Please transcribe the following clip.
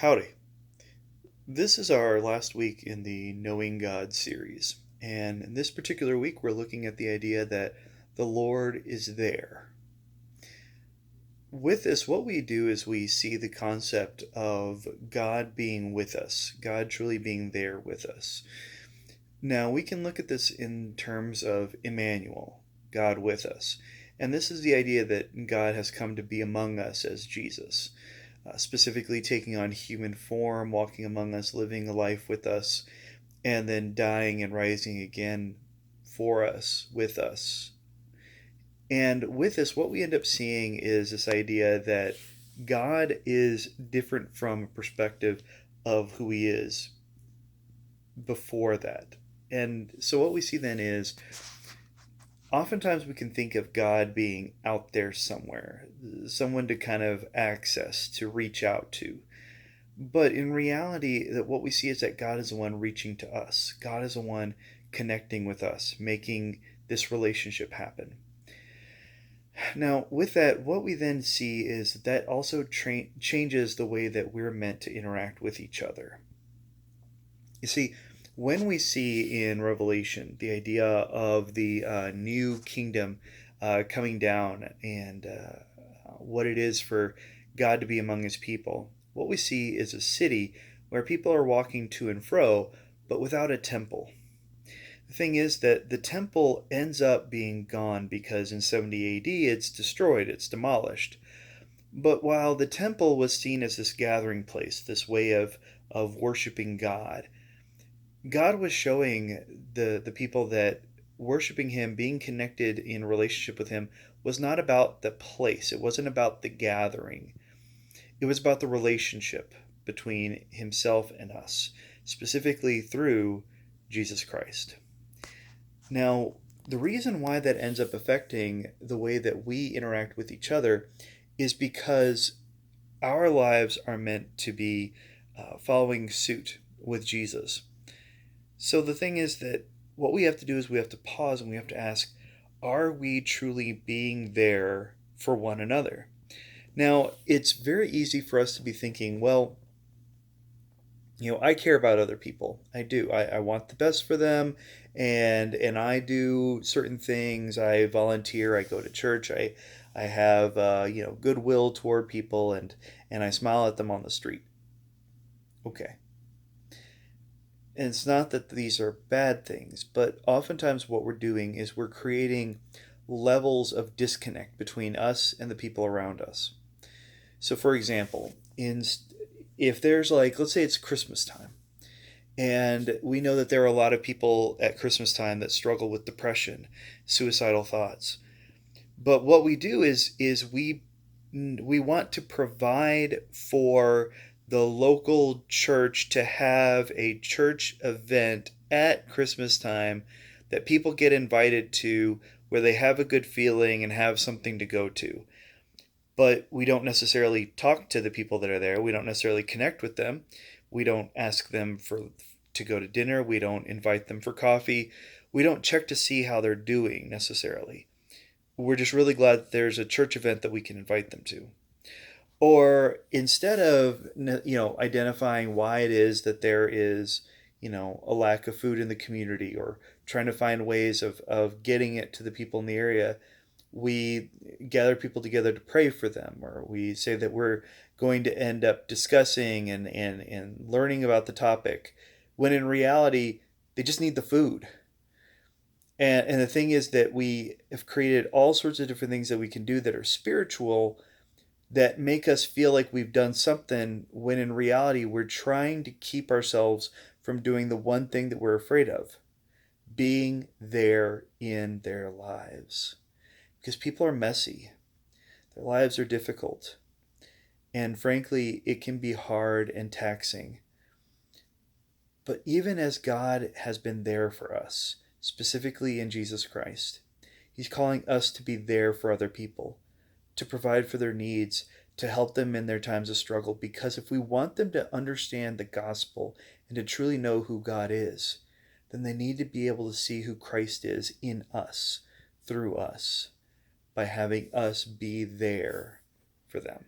Howdy. This is our last week in the Knowing God series. And in this particular week, we're looking at the idea that the Lord is there. With this, what we do is we see the concept of God being with us, God truly being there with us. Now, we can look at this in terms of Emmanuel, God with us. And this is the idea that God has come to be among us as Jesus, specifically taking on human form, walking among us, living a life with us, and then dying and rising again for us, with us. And with this, what we end up seeing is this idea that God is different from a perspective of who he is before that. And so what we see then is oftentimes we can think of God being out there somewhere, someone to kind of access, to reach out to. But in reality, that what we see is that God is the one reaching to us. God is the one connecting with us, making this relationship happen. Now, with that, what we then see is that also changes the way that we're meant to interact with each other. You see, when we see in Revelation the idea of the new kingdom coming down and what it is for God to be among his people, what we see is a city where people are walking to and fro, but without a temple. The thing is that the temple ends up being gone because in 70 AD it's destroyed, it's demolished. But while the temple was seen as this gathering place, this way of worshiping God, God was showing the people that worshiping him, being connected in relationship with him, was not about the place. It wasn't about the gathering. It was about the relationship between himself and us, specifically through Jesus Christ. Now, the reason why that ends up affecting the way that we interact with each other is because our lives are meant to be following suit with Jesus. So the thing is that what we have to do is we have to pause and we have to ask, are we truly being there for one another? Now, it's very easy for us to be thinking, well, I care about other people. I do. I want the best for them, and I do certain things. I volunteer. I go to church. I have goodwill toward people, and I smile at them on the street. Okay. And it's not that these are bad things, but oftentimes what we're doing is we're creating levels of disconnect between us and the people around us. So, for example, if there's like, let's say it's Christmas time, and we know that there are a lot of people at Christmas time that struggle with depression, suicidal thoughts. But what we do is we want to provide for the local church to have a church event at Christmas time that people get invited to where they have a good feeling and have something to go to. But we don't necessarily talk to the people that are there. We don't necessarily connect with them. We don't ask them to go to dinner. We don't invite them for coffee. We don't check to see how they're doing necessarily. We're just really glad that there's a church event that we can invite them to. Or instead of identifying why it is that there is a lack of food in the community, or trying to find ways of getting it to the people in the area, we gather people together to pray for them, or we say that we're going to end up discussing and learning about the topic, when in reality they just need the food. And the thing is that we have created all sorts of different things that we can do that are spiritual, that make us feel like we've done something, when in reality we're trying to keep ourselves from doing the one thing that we're afraid of: being there in their lives. Because people are messy, their lives are difficult, and frankly, it can be hard and taxing. But even as God has been there for us, specifically in Jesus Christ, he's calling us to be there for other people, to provide for their needs, to help them in their times of struggle. Because if we want them to understand the gospel and to truly know who God is, then they need to be able to see who Christ is in us, through us, by having us be there for them.